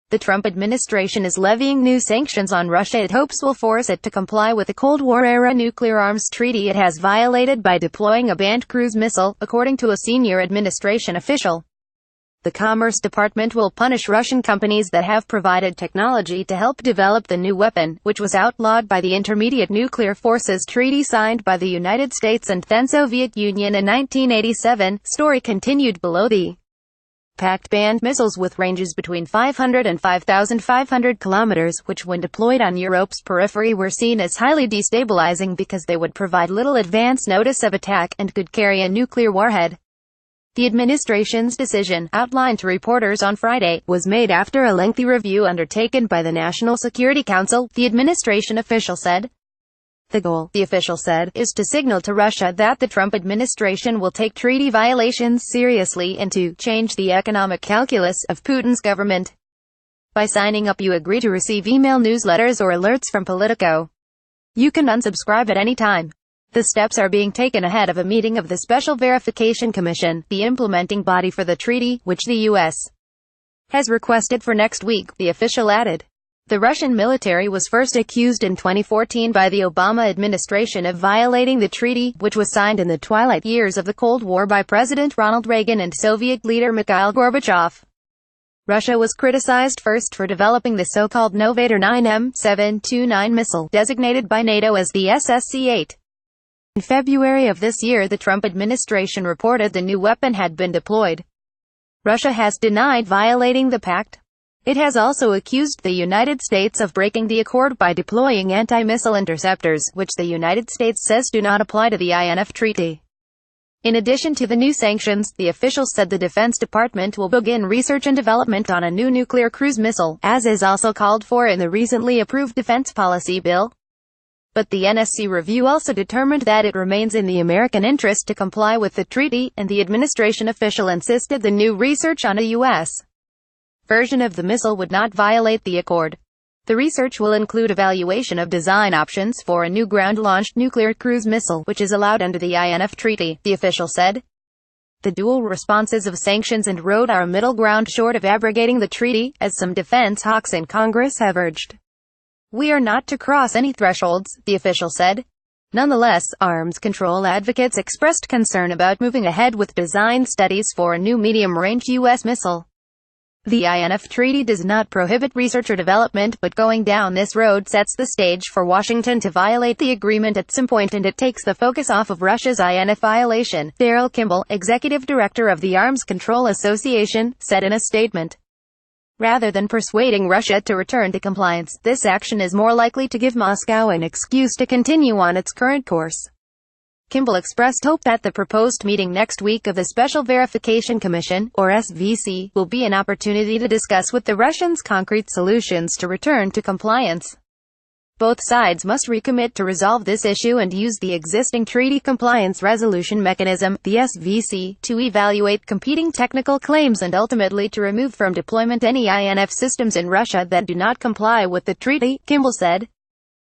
The Trump administration is levying new sanctions on Russia it hopes will force it to comply with the Cold Warera nuclear arms treaty it has violated by deploying a banned cruise missile, according to a senior administration official. The Commerce Department will punish Russian companies that have provided technology to help develop the new weapon, which was outlawed by the Intermediate Nuclear Forces Treaty signed by the United States and then-Soviet Union in 1987. Story continued below. The pact banned missiles with ranges between 500 and 5,500 kilometers, which when deployed on Europe's periphery were seen as highly destabilizing because they would provide little advance notice of attack and could carry a nuclear warhead. The administration's decision, outlined to reporters on Friday, was made after a lengthy review undertaken by the National Security Council, the administration official said. The goal, the official said, is to signal to Russia that the Trump administration will take treaty violations seriously and to change the economic calculus of Putin's government. By signing up, you agree to receive email newsletters or alerts from Politico. You can unsubscribe at any time. The steps are being taken ahead of a meeting of the Special Verification Commission, the implementing body for the treaty, which the U.S. has requested for next week, the official added. The Russian military was first accused in 2014 by the Obama administration of violating the treaty, which was signed in the twilight years of the Cold War by President Ronald Reagan and Soviet leader Mikhail Gorbachev. Russia was criticized first for developing the so-called Novator 9M729 missile, designated by NATO as the SSC-8. In February of this year, the Trump administration reported the new weapon had been deployed. Russia has denied violating the pact. It has also accused the United States of breaking the accord by deploying anti-missile interceptors, which the United States says do not apply to the INF treaty. In addition to the new sanctions, the officials said the Defense Department will begin research and development on a new nuclear cruise missile, as is also called for in the recently approved defense policy bill. But the NSC review also determined that it remains in the American interest to comply with the treaty, and the administration official insisted the new research on a U.S. version of the missile would not violate the accord. The research will include evaluation of design options for a new ground-launched nuclear cruise missile, which is allowed under the INF treaty, the official said. The dual responses of sanctions and road are a middle ground short of abrogating the treaty, as some defense hawks in Congress have urged. We are not to cross any thresholds, the official said. Nonetheless, arms control advocates expressed concern about moving ahead with design studies for a new medium-range U.S. missile. The INF treaty does not prohibit research or development, but going down this road sets the stage for Washington to violate the agreement at some point, and it takes the focus off of Russia's INF violation, Daryl Kimball, executive director of the Arms Control Association, said in a statement. Rather than persuading Russia to return to compliance, this action is more likely to give Moscow an excuse to continue on its current course. Kimball expressed hope that the proposed meeting next week of the Special Verification Commission, or SVC, will be an opportunity to discuss with the Russians concrete solutions to return to compliance. Both sides must recommit to resolve this issue and use the existing treaty compliance resolution mechanism, the SVC, to evaluate competing technical claims and ultimately to remove from deployment any INF systems in Russia that do not comply with the treaty, Kimball said.